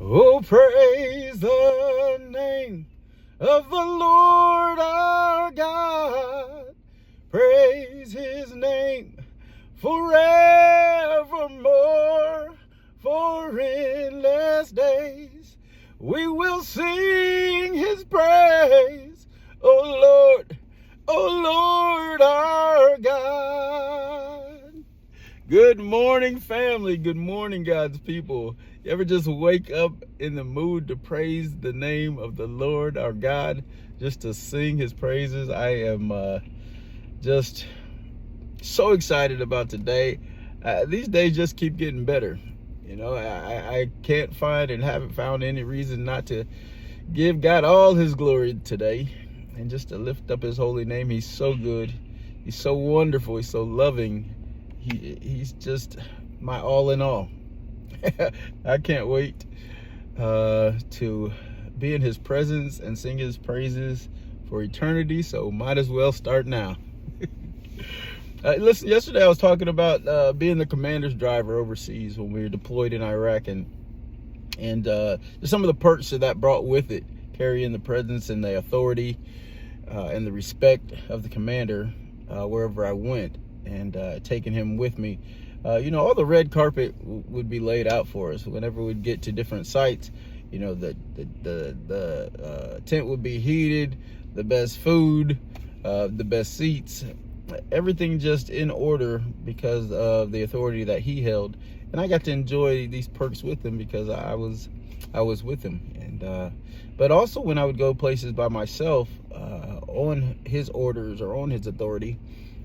Oh, praise the name of the Lord our God. Praise his name forevermore. For endless days we will sing his praise. Oh Lord our God. Good morning, family. Good morning, God's people. You ever just wake up in the mood to praise the name of the Lord our God, just to sing his praises? I am just so excited about today. These days just keep getting better. You know, I can't find and haven't found any reason not to give God all his glory today and just to lift up his holy name. He's so good. He's so wonderful. He's so loving. He's just my all in all. I can't wait to be in his presence and sing his praises for eternity. So might as well start now. Listen, yesterday I was talking about being the commander's driver overseas when we were deployed in Iraq, and some of the perks that brought with it, carrying the presence and the authority and the respect of the commander wherever I went, and taking him with me. You know, all the red carpet would be laid out for us whenever we'd get to different sites. You know, the tent would be heated, the best food, the best seats, everything just in order because of the authority that he held. And I got to enjoy these perks with him because I was with him. And but also when I would go places by myself on his orders or on his authority,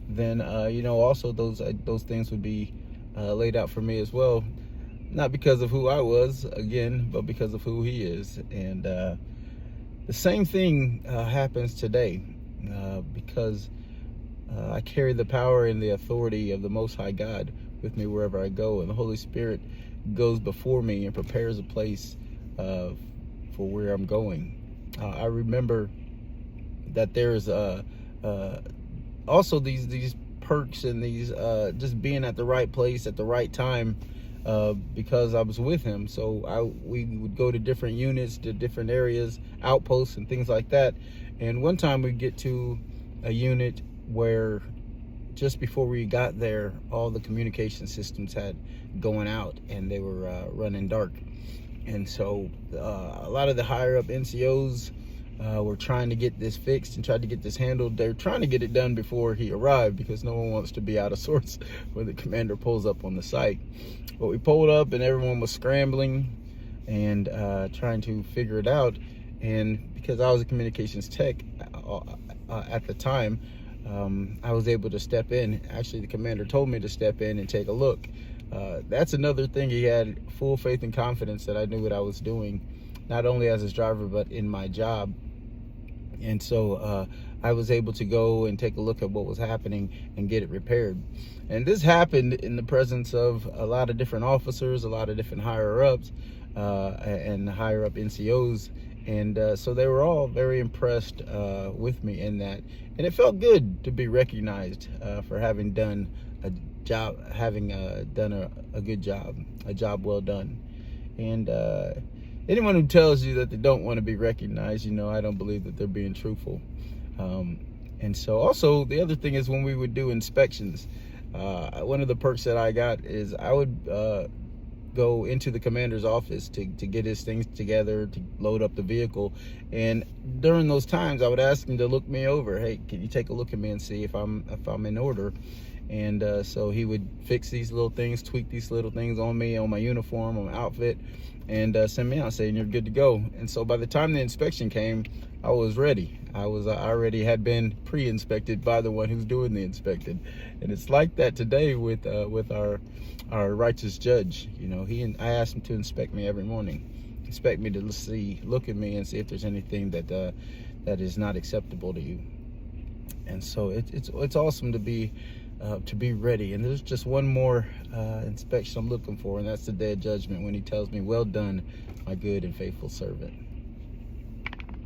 then you know, also those things would be laid out for me as well, not because of who I was again, but because of who he is. And the same thing happens today because I carry the power and the authority of the Most High God with me wherever I go, and the Holy Spirit goes before me and prepares a place for where I'm going. I remember that there's also these perks and these just being at the right place at the right time because I was with him. So we would go to different units, to different areas, outposts and things like that. And one time we get to a unit where just before we got there, all the communication systems had going out and they were running dark. And so a lot of the higher up NCOs were trying to get this fixed and tried to get this handled. They're trying to get it done before he arrived because no one wants to be out of sorts when the commander pulls up on the site. But we pulled up and everyone was scrambling and trying to figure it out. And because I was a communications tech at the time, I was able to step in. Actually, the commander told me to step in and take a look. That's another thing. He had full faith and confidence that I knew what I was doing, not only as his driver, but in my job. And so I was able to go and take a look at what was happening and get it repaired. And this happened in the presence of a lot of different officers, a lot of different higher ups and higher up NCOs. And so they were all very impressed with me in that. And it felt good to be recognized for having done a job, done a good job, a job well done. And anyone who tells you that they don't want to be recognized, you know, I don't believe that they're being truthful. And so also the other thing is when we would do inspections, one of the perks that I got is I would go into the commander's office to get his things together, to load up the vehicle. And during those times I would ask him to look me over. Hey, can you take a look at me and see if I'm in order? And so he would fix these little things, tweak these little things on me, on my uniform, on my outfit, and send me out saying you're good to go. And so by the time the inspection came, I was ready. I already had been pre-inspected by the one who's doing the inspecting. And it's like that today with our righteous judge. You know, I asked him to inspect me every morning, inspect me to look at me and see if there's anything that is not acceptable to you. And so it's awesome to be ready. And there's just one more inspection I'm looking for, and that's the day of judgment, when he tells me, well done, my good and faithful servant.